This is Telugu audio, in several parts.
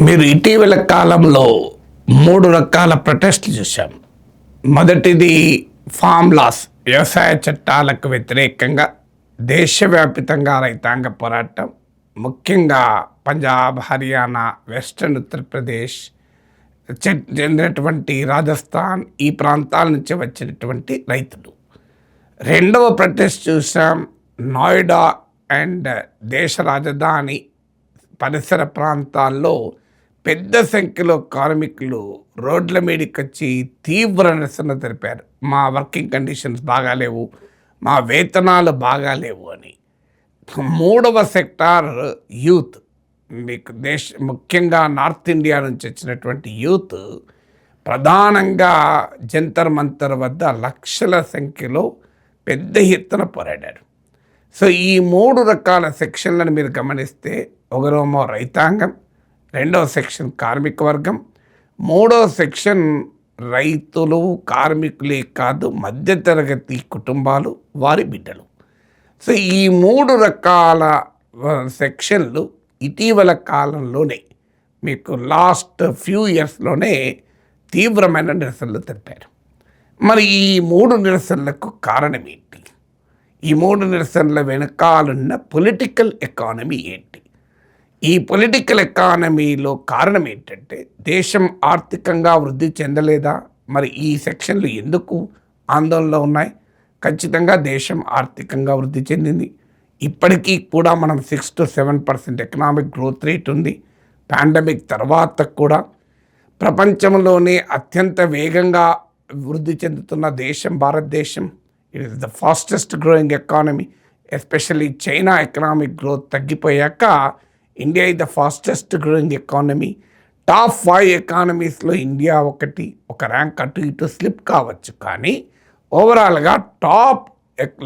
మీరు ఇటీవల కాలంలో 3 రకాల ప్రొటెస్టులు చూశాం. మొదటిది ఫామ్ లాస్, వ్యవసాయ చట్టాలకు వ్యతిరేకంగా దేశవ్యాపితంగా రైతాంగ పోరాటం. ముఖ్యంగా పంజాబ్, హర్యానా, వెస్టర్న్ ఉత్తరప్రదేశ్ చెందినటువంటి రాజస్థాన్, ఈ ప్రాంతాల నుంచి వచ్చినటువంటి రైతులు. రెండవ ప్రొటెస్ట్ చూసాం నోయిడా అండ్ దేశ రాజధాని పరిసర ప్రాంతాల్లో పెద్ద సంఖ్యలో కార్మికులు రోడ్ల మీదకి వచ్చి తీవ్ర నిరసన తెలిపారు. మా వర్కింగ్ కండిషన్స్ బాగాలేవు, మా వేతనాలు బాగాలేవు అని. మూడవ సెక్టార్ యూత్. మీకు ముఖ్యంగా నార్త్ ఇండియా నుంచి వచ్చినటువంటి యూత్ ప్రధానంగా జంతర్ మంతర్ వద్ద లక్షల సంఖ్యలో పెద్ద ఎత్తున పోరాడారు. సో ఈ 3 రకాల సెక్షన్లను మీరు గమనిస్తే, ఒకరేమో రైతాంగం, రెండవ సెక్షన్ కార్మిక వర్గం, మూడవ సెక్షన్ రైతులు, కార్మికులే కాదు మధ్యతరగతి కుటుంబాలు, వారి బిడ్డలు. సో ఈ 3 రకాల సెక్షన్లు ఇటీవల కాలంలోనే, మీకు లాస్ట్ ఫ్యూ ఇయర్స్లోనే తీవ్రమైన నిరసనలు తెలిపారు. మరి ఈ 3 నిరసనలకు కారణం ఏంటి? ఈ 3 నిరసనల వెనకాలన్న పొలిటికల్ ఎకానమీ ఏంటి? ఈ పొలిటికల్ ఎకానమీలో కారణం ఏంటంటే, దేశం ఆర్థికంగా వృద్ధి చెందలేదా? మరి ఈ సెక్షన్లు ఎందుకు ఆందోళనలో ఉన్నాయి? ఖచ్చితంగా దేశం ఆర్థికంగా వృద్ధి చెందింది. ఇప్పటికీ కూడా మనం 6 to 7% ఎకనామిక్ గ్రోత్ రేట్ ఉంది. పాండమిక్ తర్వాత కూడా ప్రపంచంలోనే అత్యంత వేగంగా వృద్ధి చెందుతున్న దేశం భారతదేశం. It is the fastest growing economy. Especially China economic growth తగ్గిపోయాక India is the fastest growing economy. Top 5 ఎకానమీస్లో ఇండియా ఒక ర్యాంక్ అటు ఇటు స్లిప్ కావచ్చు, కానీ ఓవరాల్గా టాప్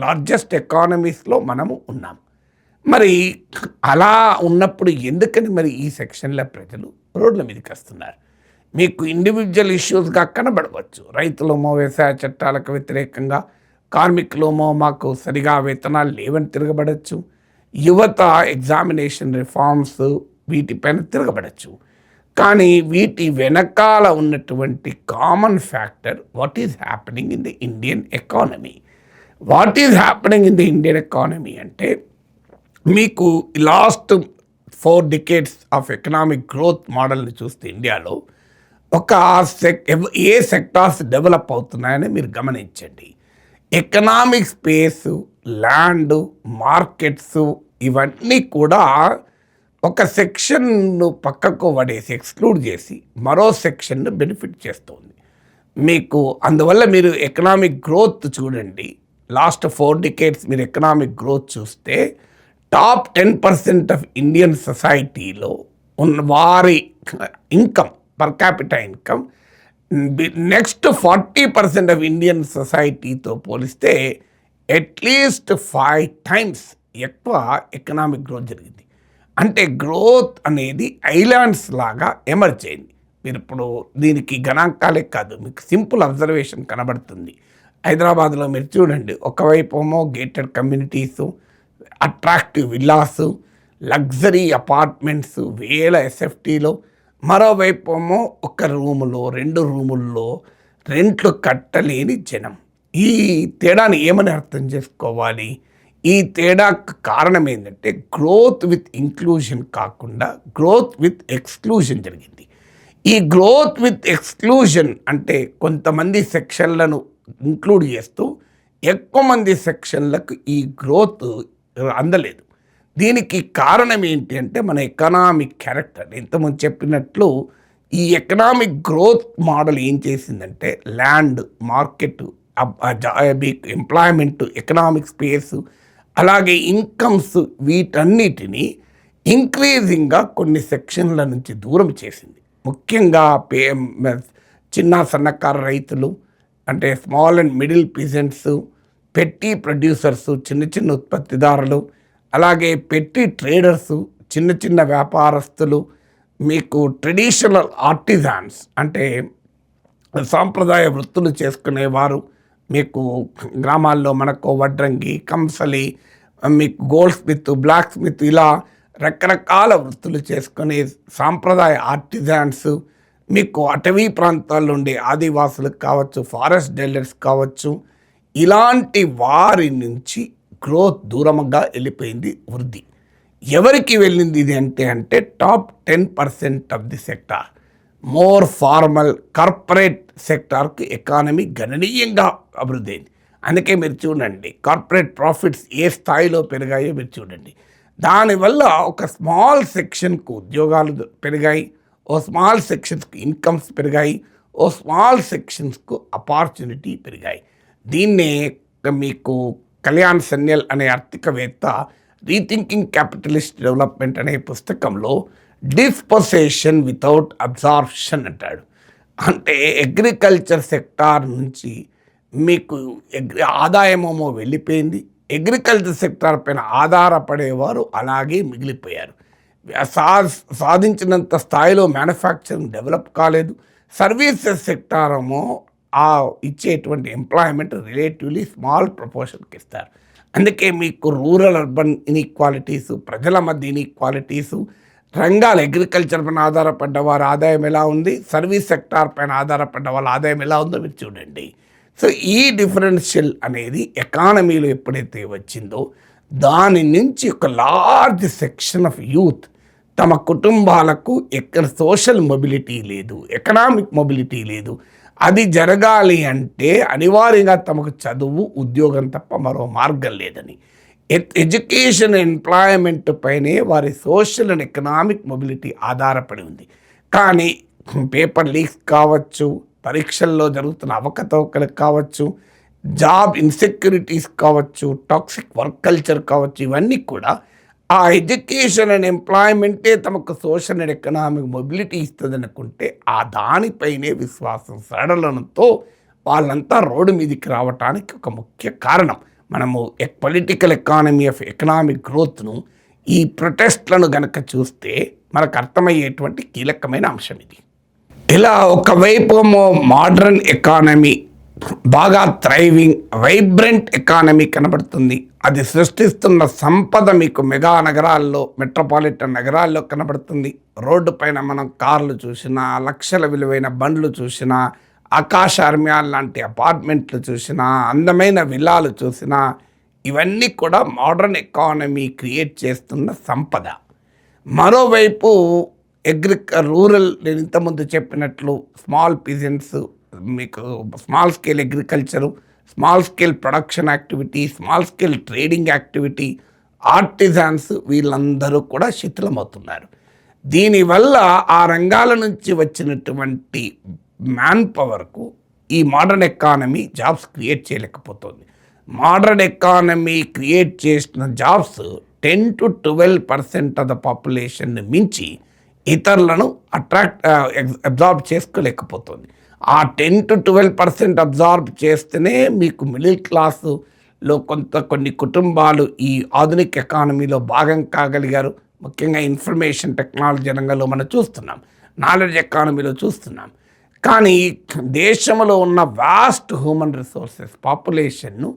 లార్జెస్ట్ ఎకానమీస్లో మనము ఉన్నాం. మరి అలా ఉన్నప్పుడు ఎందుకని మరి ఈ సెక్షన్ల ప్రజలు రోడ్ల మీదకి వస్తున్నారు? మీకు ఇండివిజువల్ ఇష్యూస్గా కనబడవచ్చు. రైతులేమో వ్యవసాయ చట్టాలకు వ్యతిరేకంగా, కార్మికులేమో మాకు సరిగా వేతనాలు లేవని తిరగబడచ్చు, యువత ఎగ్జామినేషన్ రిఫార్మ్స్ వీటిపైన తిరగబడచ్చు. కానీ వీటి వెనకాల ఉన్నటువంటి common factor, what is happening in the Indian economy. What is happening in the Indian economy అంటే, మీకు last 4 decades of economic growth మోడల్ని చూస్తే ఇండియాలో ఏ సెక్టార్స్ డెవలప్ అవుతున్నాయని మీరు గమనించండి. ఎకనామిక్ స్పేసు, ల్యాండ్, మార్కెట్స్ ఇవన్నీ కూడా ఒక సెక్షన్ను పక్కకు పడేసి, ఎక్స్క్లూడ్ చేసి మరో సెక్షన్ను బెనిఫిట్ చేస్తుంది మీకు. అందువల్ల మీరు ఎకనామిక్ గ్రోత్ చూడండి, లాస్ట్ 4 decades మీరు ఎకనామిక్ గ్రోత్ చూస్తే టాప్ 10% ఆఫ్ ఇండియన్ సొసైటీలో ఉన్న వారి income, per capita income, next 40% of Indian సొసైటీతో పోలిస్తే అట్లీస్ట్ 5 times ఎక్కువ ఎకనామిక్ గ్రోత్ జరిగింది. అంటే గ్రోత్ అనేది ఐలాండ్స్ లాగా ఎమర్జ్ అయింది. మీరు ఇప్పుడు దీనికి గణాంకాలే కాదు, మీకు సింపుల్ అబ్జర్వేషన్ కనబడుతుంది. హైదరాబాద్లో మీరు చూడండి, ఒకవైపు ఏమో gated communities, attractive villas, luxury apartments, వేల ఎస్ఎఫ్టీలో, మరోవైపు ఏమో 1 రూములో 2 రూముల్లో రెంట్లు కట్టలేని జనం. ఈ తేడాని ఏమని అర్థం చేసుకోవాలి? ఈ తేడాకు కారణం ఏంటంటే, గ్రోత్ విత్ ఇంక్లూజన్ కాకుండా గ్రోత్ విత్ ఎక్స్క్లూజన్ జరిగింది. ఈ గ్రోత్ విత్ ఎక్స్క్లూజన్ అంటే కొంతమంది సెక్షన్లను ఇంక్లూడ్ చేస్తూ ఎక్కువ మంది సెక్షన్లకు ఈ గ్రోత్ అందలేదు. దీనికి కారణం ఏంటి అంటే, మన ఎకనామిక్ క్యారెక్టర్. ఇంతకుముందు చెప్పినట్లు ఈ ఎకనామిక్ గ్రోత్ మోడల్ ఏం చేసిందంటే, land, market, employment, economic space, అలాగే ఇన్కమ్స్, వీటన్నిటినీ ఇంక్రీజింగ్గా కొన్ని సెక్షన్ల నుంచి దూరం చేసింది. ముఖ్యంగా చిన్న సన్నకారు రైతులు, అంటే స్మాల్ అండ్ మిడిల్ పీజెంట్స్, పెట్టి ప్రొడ్యూసర్స్, చిన్న ఉత్పత్తిదారులు, అలాగే పెట్టి ట్రేడర్సు, చిన్న వ్యాపారస్తులు, మీకు ట్రెడిషనల్ ఆర్టిజాన్స్ అంటే సాంప్రదాయ వృత్తులు చేసుకునేవారు, మీకు గ్రామాల్లో మనకు వడ్రంగి, కంసలి, మీకు గోల్డ్ స్మిత్, బ్లాక్ స్మిత్, ఇలా రకరకాల వృత్తులు చేసుకునే సాంప్రదాయ ఆర్టిజాన్స్, మీకు అటవీ ప్రాంతాల్లో ఉండే ఆదివాసులకు కావచ్చు, ఫారెస్ట్ డీలర్స్ కావచ్చు, ఇలాంటి వారి నుంచి గ్రోత్ దూరంగా వెళ్ళిపోయింది వృద్ధి. ఎవరికి వెళ్ళింది ఇది అంటే top 10% of the sector, more formal corporate సెక్టార్కి ఎకానమీ గణనీయంగా అభివృద్ధి అయింది. అందుకే మీరు చూడండి కార్పొరేట్ ప్రాఫిట్స్ ఏ స్థాయిలో పెరిగాయో మీరు చూడండి. దానివల్ల ఒక స్మాల్ సెక్షన్కు ఉద్యోగాలు పెరిగాయి, ఓ స్మాల్ సెక్షన్స్కి ఇన్కమ్స్ పెరిగాయి, ఓ స్మాల్ సెక్షన్స్కు ఆపర్చునిటీ పెరిగాయి. దీన్నే మీకు కళ్యాణ్ సన్యల్ అనే ఆర్థికవేత్త రీథింకింగ్ క్యాపిటలిస్ట్ డెవలప్మెంట్ అనే పుస్తకంలో డిస్పొసెషన్ వితౌట్ అబ్జార్ప్షన్ అంటాడు. అంటే అగ్రికల్చర్ సెక్టార్ నుంచి మీకు ఆదాయమేమో వెళ్ళిపోయింది, అగ్రికల్చర్ సెక్టార్ పైన ఆధారపడేవారు అలాగే మిగిలిపోయారు. సాధించినంత స్థాయిలో మ్యానుఫ్యాక్చరింగ్ డెవలప్ కాలేదు. సర్వీసెస్ సెక్టార్ ఏమో ఇచ్చేటువంటి ఎంప్లాయ్మెంట్ రిలేటివ్లీ స్మాల్ ప్రపోర్షన్కి ఇస్తారు. అందుకే మీకు రూరల్ అర్బన్ ఇన్ఈక్వాలిటీసు, ప్రజల మధ్య ఇన్ఈక్వాలిటీసు, రంగాలు అగ్రికల్చర్ పైన ఆధారపడ్డ వారి ఆదాయం ఎలా ఉంది, సర్వీస్ సెక్టార్ పైన ఆధారపడ్డ వాళ్ళ ఆదాయం ఎలా ఉందో మీరు చూడండి. సో ఈ డిఫరెన్షియల్ అనేది ఎకానమీలో ఎప్పుడైతే వచ్చిందో దాని నుంచి ఒక లార్జ్ సెక్షన్ ఆఫ్ యూత్ తమ కుటుంబాలకు ఎక్కడ సోషల్ మొబిలిటీ లేదు, ఎకనామిక్ మొబిలిటీ లేదు. అది జరగాలి అంటే అనివార్యంగా తమకు చదువు, ఉద్యోగం తప్ప మరో మార్గం లేదని ఎడ్యుకేషన్, ఎంప్లాయ్మెంట్ పైనే వారి సోషల్ అండ్ ఎకనామిక్ మొబిలిటీ ఆధారపడి ఉంది. కానీ పేపర్ లీక్స్ కావచ్చు, పరీక్షల్లో జరుగుతున్న అవకతవకలు కావచ్చు, జాబ్ ఇన్సెక్యూరిటీస్ కావచ్చు, టాక్సిక్ వర్క్ కల్చర్ కావచ్చు, ఇవన్నీ కూడా ఆ ఎడ్యుకేషన్ అండ్ ఎంప్లాయ్మెంటే తమకు సోషల్ అండ్ ఎకనామిక్ మొబిలిటీ ఇస్తుంది అనుకుంటే ఆ దానిపైనే విశ్వాసం సడలడంతో వాళ్ళంతా రోడ్డు మీదకి రావటానికి ఒక ముఖ్య కారణం. మనము పొలిటికల్ ఎకానమీ ఆఫ్ ఎకనామిక్ గ్రోత్ను ఈ ప్రొటెస్ట్లను గనక చూస్తే మనకు అర్థమయ్యేటువంటి కీలకమైన అంశం ఇది. ఇలా ఒకవైపు మోడర్న్ ఎకానమీ బాగా థ్రైవింగ్, వైబ్రెంట్ ఎకానమీ కనబడుతుంది. అది సృష్టిస్తున్న సంపద మీకు మెగా నగరాల్లో, మెట్రోపాలిటన్ నగరాల్లో కనబడుతుంది. రోడ్డు పైన మనం కార్లు చూసినా, లక్షల విలువైన బండ్లు చూసినా, ఆకాశ అర్మ్యాల్ లాంటి అపార్ట్మెంట్లు చూసినా, అందమైన విల్లాలు చూసినా, ఇవన్నీ కూడా మోడర్న్ ఎకానమీ క్రియేట్ చేస్తున్న సంపద. మరోవైపు రూరల్, నేను ఇంతకుముందు చెప్పినట్లు స్మాల్ పిజెంట్స్, మీకు small scale agriculture, small scale production activity, small scale trading activity, artisans, వీళ్ళందరూ కూడా శిథిలమవుతున్నారు. దీనివల్ల ఆ రంగాల నుంచి వచ్చినటువంటి మ్యాన్ పవర్కు ఈ మోడర్న్ ఎకానమీ జాబ్స్ క్రియేట్ చేయలేకపోతుంది. మోడర్న్ ఎకానమీ క్రియేట్ చేసిన జాబ్స్ 10 to 12% ఆఫ్ ద పాపులేషన్ని మించి ఇతరులను అబ్జార్బ్ చేసుకోలేకపోతుంది. ఆ 10 to 12% అబ్జార్బ్ చేస్తేనే మీకు మిడిల్ క్లాసులో కొన్ని కుటుంబాలు ఈ ఆధునిక ఎకానమీలో భాగం కాగలిగారు. ముఖ్యంగా ఇన్ఫర్మేషన్ టెక్నాలజీ రంగంలో మనం చూస్తున్నాం, నాలెడ్జ్ ఎకానమీలో చూస్తున్నాం. కానీ దేశంలో ఉన్న వాస్ట్ హ్యూమన్ రిసోర్సెస్ పాపులేషన్ను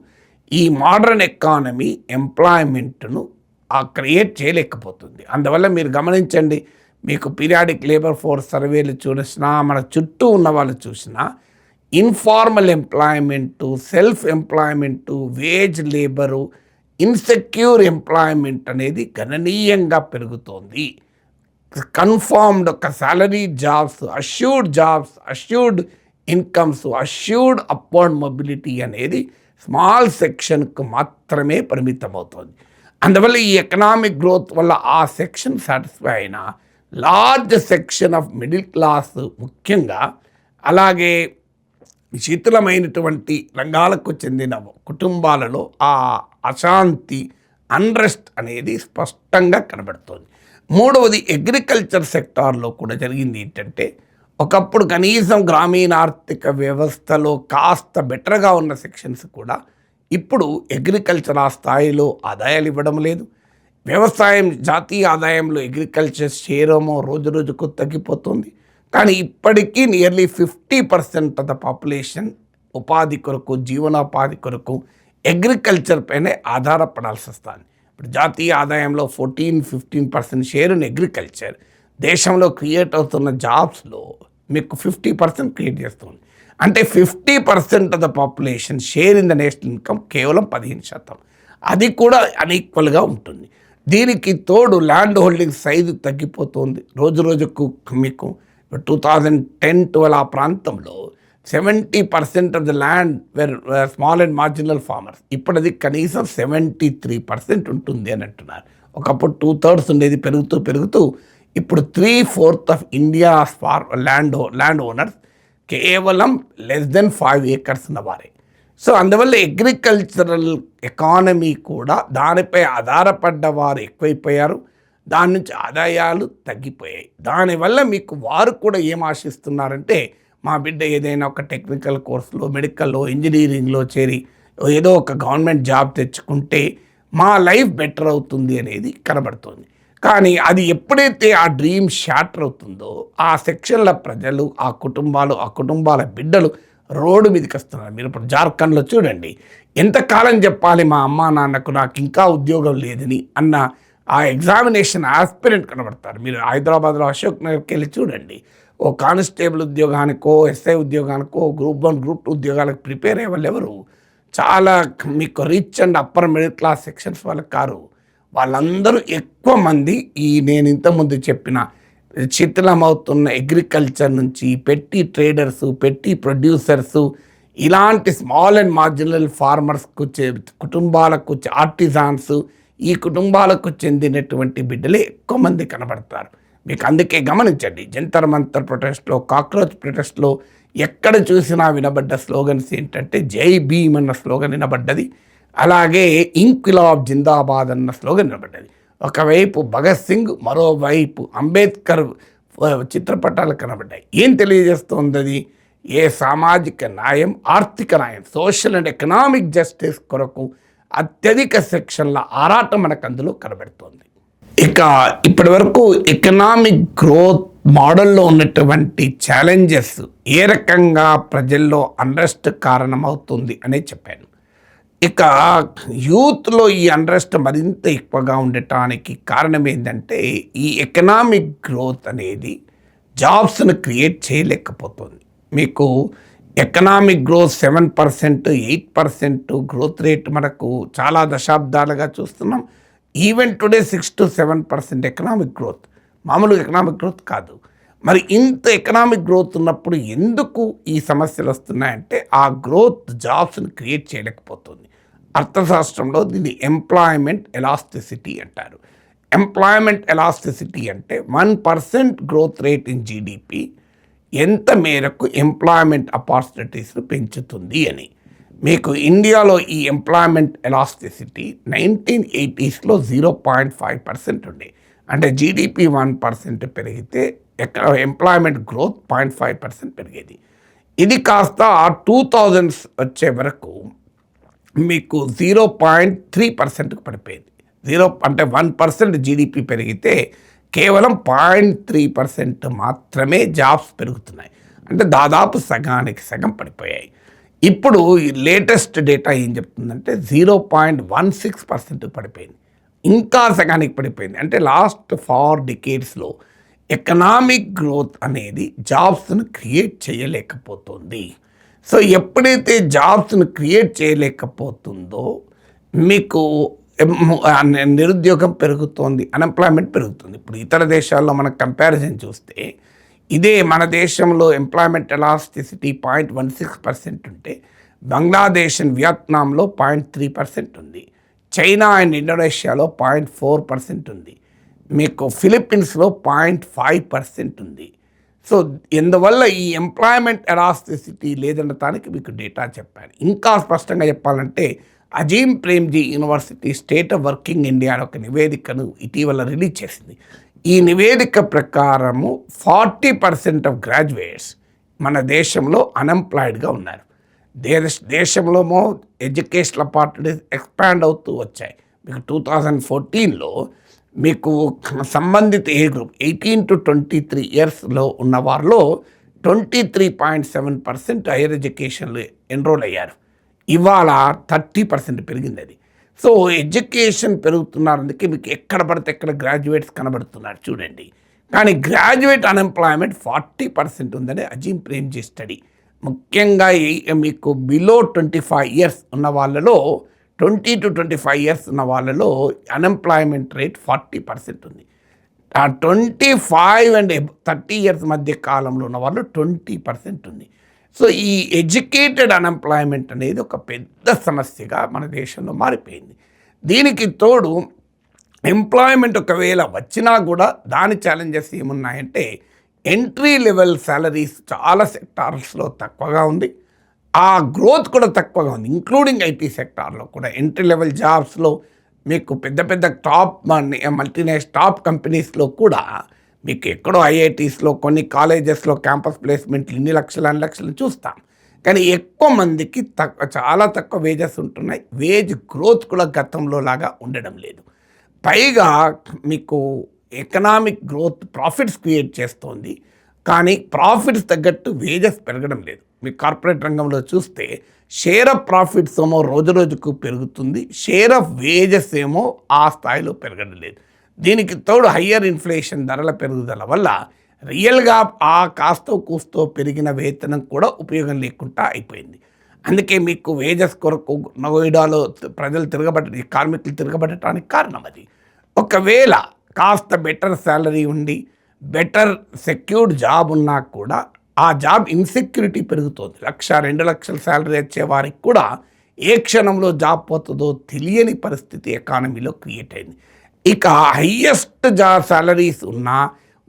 ఈ మోడర్న్ ఎకానమీ ఎంప్లాయ్మెంట్ను క్రియేట్ చేయలేకపోతుంది. అందువల్ల మీరు గమనించండి, మీకు పీరియాడిక్ లేబర్ ఫోర్స్ సర్వేలు చూసినా, మన చుట్టూ ఉన్న వాళ్ళు చూసినా, informal employment, self employment, wage labour, insecure employment అనేది గణనీయంగా పెరుగుతోంది. కన్ఫర్మ్డ్ ఒక salary jobs, assured incomes, assured upward mobility అనేది స్మాల్ సెక్షన్కు మాత్రమే పరిమితమవుతుంది. అందువల్ల ఈ ఎకనామిక్ గ్రోత్ వల్ల ఆ సెక్షన్ సాటిస్ఫై అయినా large section of middle class, ముఖ్యంగా అలాగే శీతలమైనటువంటి రంగాలకు చెందిన కుటుంబాలలో ఆ అశాంతి, అన్రెస్ట్ అనేది స్పష్టంగా కనబడుతుంది. మూడవది అగ్రికల్చర్ సెక్టార్లో కూడా జరిగింది ఏంటంటే, ఒకప్పుడు కనీసం గ్రామీణ ఆర్థిక వ్యవస్థలో కాస్త బెటర్గా ఉన్న సెక్షన్స్ కూడా ఇప్పుడు అగ్రికల్చర్ ఆ స్థాయిలో ఆదాయాలు ఇవ్వడం లేదు. వ్యవసాయం జాతీయ ఆదాయంలో అగ్రికల్చర్ షేర్ ఏమో రోజు రోజుకు తగ్గిపోతుంది. కానీ ఇప్పటికీ నియర్లీ 50% ఆఫ్ ద పాపులేషన్ ఉపాధి కొరకు, జీవనోపాధి కొరకు అగ్రికల్చర్ పైనే ఆధారపడాల్సి వస్తుంది. ఇప్పుడు జాతీయ ఆదాయంలో 14-15% షేరుని అగ్రికల్చర్ దేశంలో క్రియేట్ అవుతున్న జాబ్స్లో మీకు 50% క్రియేట్ చేస్తుంది. అంటే 50% of the population share in the national income కేవలం 15%. అది కూడా అన్ఈక్వల్గా ఉంటుంది. దీనికి తోడు ల్యాండ్ హోల్డింగ్ సైజు తగ్గిపోతుంది రోజు రోజుకు. మీకు 2010-12 ఆ ప్రాంతంలో 70% of the land where small and marginal farmers. ఇప్పుడు అది కనీసం 73% ఉంటుంది అని అంటున్నారు. ఒకప్పుడు 2/3 ఉండేది, పెరుగుతూ ఇప్పుడు 3/4 ఆఫ్ ఇండియా ల్యాండ్ ఓనర్స్ కేవలం లెస్ దెన్ 5 acres ఉన్నవారే. సో అందువల్ల అగ్రికల్చరల్ ఎకానమీ కూడా దానిపై ఆధారపడ్డ వారు ఎక్కువైపోయారు. దాని నుంచి ఆదాయాలు తగ్గిపోయాయి. దానివల్ల మీకు వారు కూడా ఏం ఆశిస్తున్నారంటే, మా బిడ్డ ఏదైనా ఒక టెక్నికల్ కోర్సులో, మెడికల్లో, ఇంజనీరింగ్లో చేరి ఏదో ఒక గవర్నమెంట్ జాబ్ తెచ్చుకుంటే మా లైఫ్ బెటర్ అవుతుంది అనేది కనబడుతుంది. కానీ అది ఎప్పుడైతే ఆ డ్రీమ్ షాటర్ అవుతుందో ఆ సెక్షన్ల ప్రజలు, ఆ కుటుంబాల బిడ్డలు రోడ్డు మీదకి వస్తున్నారు. మీరు ఇప్పుడు జార్ఖండ్లో చూడండి, ఎంతకాలం చెప్పాలి మా అమ్మా నాన్నకు నాకు ఇంకా ఉద్యోగం లేదని అన్న ఆ ఎగ్జామినేషన్ ఆస్పిరెంట్ కనబడతారు. మీరు హైదరాబాద్లో అశోక్ నగర్కి వెళ్ళి చూడండి, ఓ కానిస్టేబుల్ ఉద్యోగానికో, ఎస్ఐ ఉద్యోగానికో, గ్రూప్ 1, గ్రూప్ 2 ఉద్యోగాలకు ప్రిపేర్ అయ్యే వాళ్ళు ఎవరు? చాలా మీకు rich and upper middle class sections వాళ్ళకి కారు. వాళ్ళందరూ ఎక్కువ మంది నేను ఇంతకుముందు చెప్పిన శిథిలమవుతున్న అగ్రికల్చర్ నుంచి పెట్టి ట్రేడర్సు, పెట్టి ప్రొడ్యూసర్సు, ఇలాంటి స్మాల్ అండ్ మార్జినల్ ఫార్మర్స్కు కుటుంబాలకు ఆర్టిజాన్స్, ఈ కుటుంబాలకు చెందినటువంటి బిడ్డలే ఎక్కువ మంది కనబడతారు. మీకు అందుకే గమనించండి, జంతర్ మంతర్ ప్రొటెస్ట్లో, కాక్రోచ్ ప్రొటెస్ట్లో ఎక్కడ చూసినా వినబడ్డ స్లోగన్స్ ఏంటంటే జై భీమ్ అన్న స్లోగన్ వినబడ్డది. అలాగే ఇంక్విలాబ్ జిందాబాద్ అన్న స్లోగన్ వినబడ్డది. ఒకవైపు భగత్ సింగ్, మరోవైపు అంబేద్కర్ చిత్రపటాలు కనబడ్డాయి. ఏం తెలియజేస్తుంది అది? ఏ సామాజిక న్యాయం, ఆర్థిక న్యాయం, సోషల్ అండ్ ఎకనామిక్ జస్టిస్ కొరకు అత్యధిక సెక్షన్ల ఆరాటం మనకు అందులో కనబడుతోంది. ఇక ఇప్పటి వరకు ఎకనామిక్ గ్రోత్ మోడల్లో ఉన్నటువంటి ఛాలెంజెస్ ఏ రకంగా ప్రజల్లో అన్రెస్ట్ కారణమవుతుంది అనే చెప్పాను. ఇక యూత్లో ఈ అన్రెస్ట్ మరింత ఎక్కువగా ఉండటానికి కారణం ఏంటంటే, ఈ ఎకనామిక్ గ్రోత్ అనేది జాబ్స్ను క్రియేట్ చేయలేకపోతుంది. మీకు ఎకనామిక్ గ్రోత్ 7%, 8% గ్రోత్ రేట్ మనకు చాలా దశాబ్దాలుగా చూస్తున్నాం. ఈవెన్ టుడే 6-7% ఎకనామిక్ గ్రోత్, మామూలు ఎకనామిక్ గ్రోత్ కాదు. మరి ఇంత ఎకనామిక్ గ్రోత్ ఉన్నప్పుడు ఎందుకు ఈ సమస్యలు వస్తున్నాయంటే, ఆ గ్రోత్ జాబ్స్ని క్రియేట్ చేయలేకపోతుంది. అర్థశాస్త్రంలో దీన్ని ఎంప్లాయ్మెంట్ ఎలాస్టిసిటీ అంటారు. ఎంప్లాయ్మెంట్ ఎలాస్టిసిటీ అంటే 1% గ్రోత్ రేట్ ఇన్ జీడిపి ఎంత మేరకు ఎంప్లాయ్మెంట్ ఆపర్చునిటీస్ను పెంచుతుంది అని. మీకు ఇండియాలో ఈ ఎంప్లాయ్మెంట్ ఎలాస్టిసిటీ 1980sలో 0.5% ఉండే. అంటే జీడిపి 1% పెరిగితే ఎంప్లాయ్మెంట్ గ్రోత్ 0.5% పెరిగేది. ఇది కాస్త 2000s వచ్చే వరకు మీకు 0.3%కు పడిపోయింది. అంటే 1% జీడిపి పెరిగితే కేవలం 0.3% మాత్రమే జాబ్స్ పెరుగుతున్నాయి. అంటే దాదాపు సగానికి సగం పడిపోయాయి. ఇప్పుడు లేటెస్ట్ డేటా ఏం చెప్తుందంటే 0.16% పడిపోయింది. ఇంకా సగానికి పడిపోయింది. అంటే లాస్ట్ 4 decadesలో ఎకనామిక్ గ్రోత్ అనేది జాబ్స్ను క్రియేట్ చేయలేకపోతుంది. సో ఎప్పుడైతే జాబ్స్ను క్రియేట్ చేయలేకపోతుందో మీకు నిరుద్యోగం పెరుగుతోంది, అన్ఎంప్లాయ్మెంట్ పెరుగుతుంది. ఇప్పుడు ఇతర దేశాల్లో మనం కంపారిజన్ చూస్తే ఇదే మన దేశంలో ఎంప్లాయ్మెంట్ ఎలాస్టిసిటీ 0.16% ఉంటే బంగ్లాదేశ్ అండ్ వియత్నాంలో 0.3% ఉంది. చైనా అండ్ ఇండోనేషియాలో 0.4% ఉంది. మీకు ఫిలిప్పీన్స్లో 0.5% ఉంది. సో ఎందువల్ల ఈ ఎంప్లాయ్మెంట్ ఎలాస్టిసిటీ లేదనటానికి మీకు డేటా చెప్పాను. ఇంకా స్పష్టంగా చెప్పాలంటే Azeem Premji university state of working India ఒక నివేదికను ఇటీవల రిలీజ్ చేసింది. ఈ నివేదిక ప్రకారము 40% ఆఫ్ గ్రాడ్యుయేట్స్ మన దేశంలో అన్ఎంప్లాయిడ్గా ఉన్నారు. దేశంలో ఎడ్యుకేషనల్ ఆపర్చునిటీస్ ఎక్స్పాండ్ అవుతూ వచ్చాయి. మీకు 2014లో మీకు సంబంధిత ఏ గ్రూప్ 18 to 23 yearsలో ఉన్న వారిలో 23.7% హైయర్ ఎడ్యుకేషన్లో ఎన్రోల్ అయ్యారు. ఇవాళ 30% పెరిగింది. అది సో ఎడ్యుకేషన్ పెరుగుతున్నారు, అందుకే మీకు ఎక్కడ పడితే ఎక్కడ గ్రాడ్యుయేట్స్ కనబడుతున్నారు చూడండి. కానీ గ్రాడ్యుయేట్ అన్ఎంప్లాయ్మెంట్ 40% ఉందని అజీం ప్రేమ్జీ స్టడీ. ముఖ్యంగా మీకు బిలో 25 ఇయర్స్ ఉన్న వాళ్ళలో 20 to 25 ఇయర్స్ ఉన్న వాళ్ళలో అన్ఎంప్లాయ్మెంట్ రేట్ 40% ఉంది. ఆ 25 and 30 ఇయర్స్ మధ్య కాలంలో ఉన్న వాళ్ళు 20% ఉంది. సో ఈ ఎడ్యుకేటెడ్ అన్ఎంప్లాయ్మెంట్ అనేది ఒక పెద్ద సమస్యగా మన దేశంలో మారిపోయింది. దీనికి తోడు ఎంప్లాయ్మెంట్ ఒకవేళ వచ్చినా కూడా దాని ఛాలెంజెస్ ఏమున్నాయంటే ఎంట్రీ లెవెల్ శాలరీస్ చాలా సెక్టార్స్లో తక్కువగా ఉంది, ఆ గ్రోత్ కూడా తక్కువగా ఉంది, ఇంక్లూడింగ్ ఐటీ సెక్టార్లో కూడా. ఎంట్రీ లెవెల్ జాబ్స్లో మీకు పెద్ద పెద్ద టాప్ టాప్ కంపెనీస్లో కూడా మీకు ఎక్కడో ఐఐటీస్లో కొన్ని కాలేజెస్లో క్యాంపస్ ప్లేస్మెంట్లు ఇన్ని లక్షలు అన్ని లక్షలు చూస్తాం, కానీ ఎక్కువ మందికి చాలా తక్కువ వేజెస్ ఉంటున్నాయి. వేజ్ గ్రోత్ కూడా గతంలో లాగా ఉండడం లేదు. పైగా మీకు ఎకనామిక్ గ్రోత్ ప్రాఫిట్స్ క్రియేట్ చేస్తోంది, కానీ ప్రాఫిట్స్ తగ్గట్టు వేజెస్ పెరగడం లేదు. మీకు కార్పొరేట్ రంగంలో చూస్తే షేర్ ఆఫ్ ప్రాఫిట్స్ ఏమో రోజు రోజుకు పెరుగుతుంది, షేర్ ఆఫ్ వేజెస్ ఏమో ఆ స్థాయిలో పెరగడం లేదు. దీనికి తోడు హయ్యర్ ఇన్ఫ్లేషన్, ధరల పెరుగుదల వల్ల రియల్గా ఆ కాస్తో కూస్తో పెరిగిన వేతనం కూడా ఉపయోగం లేకుండా అయిపోయింది. అందుకే మీకు వేజెస్ కొరకు నోయిడాలో ప్రజలు కార్మికులు తిరగబడటానికి కారణం అది. ఒకవేళ కాస్త బెటర్ శాలరీ ఉండి బెటర్ సెక్యూర్డ్ జాబ్ ఉన్నా కూడా ఆ జాబ్ ఇన్సెక్యూరిటీ పెరుగుతుంది. 1-2 లక్షల శాలరీ వచ్చే వారికి కూడా ఏ క్షణంలో జాబ్ పోతుందో తెలియని పరిస్థితి ఎకానమీలో క్రియేట్ అయింది. ఇక హయ్యెస్ట్ శాలరీస్ ఉన్నా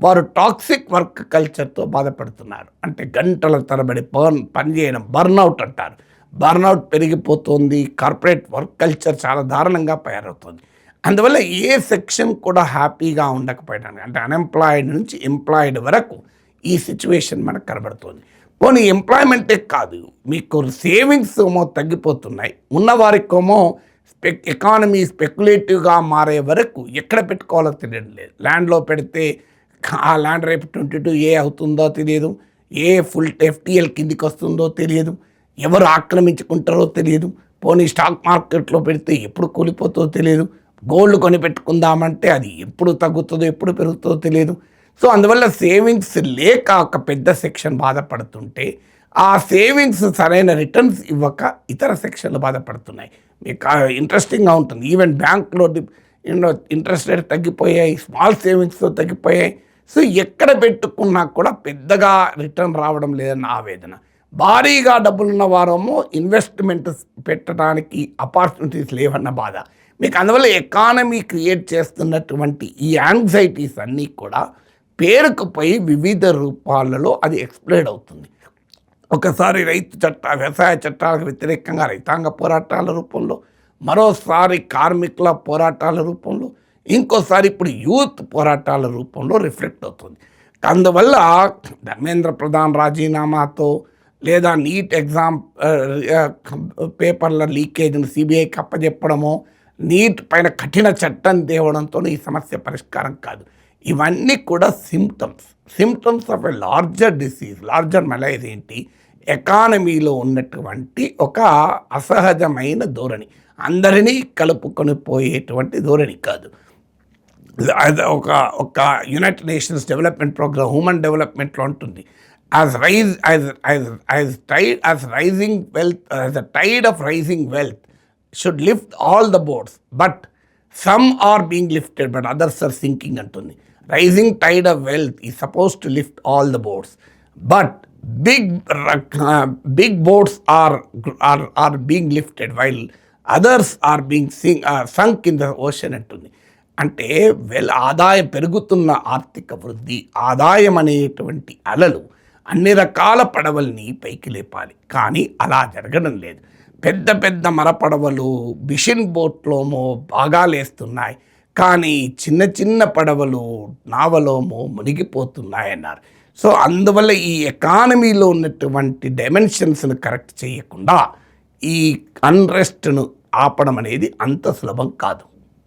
వారు టాక్సిక్ వర్క్ కల్చర్తో బాధపడుతున్నారు. అంటే గంటల తరబడి పనిచేయడం, బర్న్అవుట్ అంటారు. బర్న్అవుట్ పెరిగిపోతుంది, కార్పొరేట్ వర్క్ కల్చర్ చాలా దారుణంగా తయారవుతుంది. అందువల్ల ఏ సెక్షన్ కూడా హ్యాపీగా ఉండకపోయడానికి, అంటే అన్ఎంప్లాయిడ్ నుంచి ఎంప్లాయిడ్ వరకు ఈ సిచ్యువేషన్ మనకు కనబడుతుంది. పోనీ ఎంప్లాయ్మెంటే కాదు, మీకు సేవింగ్స్ ఏమో తగ్గిపోతున్నాయి, ఉన్నవారికేమో ఎకానమీ స్పెక్యులేటివ్గా మారే వరకు ఎక్కడ పెట్టుకోవాలో తెలియడం లేదు. ల్యాండ్లో పెడితే ఆ ల్యాండ్ రేపు 22A అవుతుందో తెలియదు, ఏ ఫుల్ FTL కిందికి వస్తుందో తెలియదు, ఎవరు ఆక్రమించుకుంటారో తెలియదు. పోనీ స్టాక్ మార్కెట్లో పెడితే ఎప్పుడు కూలిపోతుందో తెలియదు, గోల్డ్ కొని పెట్టుకుందామంటే అది ఎప్పుడు తగ్గుతుందో ఎప్పుడు పెరుగుతుందో తెలియదు. సో అందువల్ల సేవింగ్స్ లేక ఒక పెద్ద సెక్షన్ బాధపడుతుంటే ఆ సేవింగ్స్ సరైన రిటర్న్స్ ఇవ్వక ఇతర సెక్షన్లు బాధపడుతున్నాయి. మీకు ఇంట్రెస్టింగ్గా ఉంటుంది. ఈవెన్ బ్యాంక్లో ఇంట్రెస్ట్ రేట్ తగ్గిపోయాయి, స్మాల్ సేవింగ్స్తో తగ్గిపోయాయి. సో ఎక్కడ పెట్టుకున్నా కూడా పెద్దగా రిటర్న్ రావడం లేదన్న ఆవేదన. భారీగా డబ్బులున్న వారేమో ఇన్వెస్ట్మెంట్ పెట్టడానికి ఆపర్చునిటీస్ లేవన్న బాధ. మీకు అందువల్ల ఎకానమీ క్రియేట్ చేస్తున్నటువంటి ఈ యాంగ్జైటీస్ అన్నీ కూడా పేరుకుపోయి వివిధ రూపాలలో అది ఎక్స్ప్లోడ్ అవుతుంది. ఒకసారి వ్యవసాయ చట్టాలకు వ్యతిరేకంగా రైతాంగ పోరాటాల రూపంలో, మరోసారి కార్మికుల పోరాటాల రూపంలో, ఇంకోసారి ఇప్పుడు యూత్ పోరాటాల రూపంలో రిఫ్లెక్ట్ అవుతుంది. అందువల్ల ధర్మేంద్ర ప్రధాన్ రాజీనామాతో లేదా నీట్ ఎగ్జామ్ పేపర్ల లీకేజ్ను సిబిఐకి అప్పచెప్పడమో, నీట్ పైన కఠిన చట్టం తేవడంతో ఈ సమస్య పరిష్కారం కాదు. ఇవన్నీ కూడా symptoms of a larger disease. Larger malaise ఏంటి? ఎకానమీలో ఉన్నటువంటి ఒక అసహజమైన ధోరణి, అందరినీ కలుపుకొని పోయేటువంటి ధోరణి కాదు. ఒక United Nations Development Programme human డెవలప్మెంట్లో ఉంటుంది, as a tide of rising wealth should lift all the boats, but some are being lifted but others are sinking అంటుంది. Rising tide of wealth is supposed to lift all the boats, but big boats are being lifted while others are being sunk in the ocean అంటుంది. అంటే ఆదాయం పెరుగుతున్న ఆర్థిక వృద్ధి, ఆదాయం అనేటువంటి అలలు అన్ని రకాల పడవల్ని పైకి లేపాలి, కానీ అలా జరగడం లేదు. పెద్ద పెద్ద మరపడవలు బిషిన్ బోట్లోమో బాగా లేస్తున్నాయి, కానీ చిన్న చిన్న పడవలు నావలోమో మునిగిపోతున్నాయన్నారు. సో అందువల్ల ఈ ఎకానమీలో ఉన్నటువంటి డైమెన్షన్స్ను కరెక్ట్ చేయకుండా ఈ అన్రెస్ట్ను ఆపడం అనేది అంత సులభం కాదు.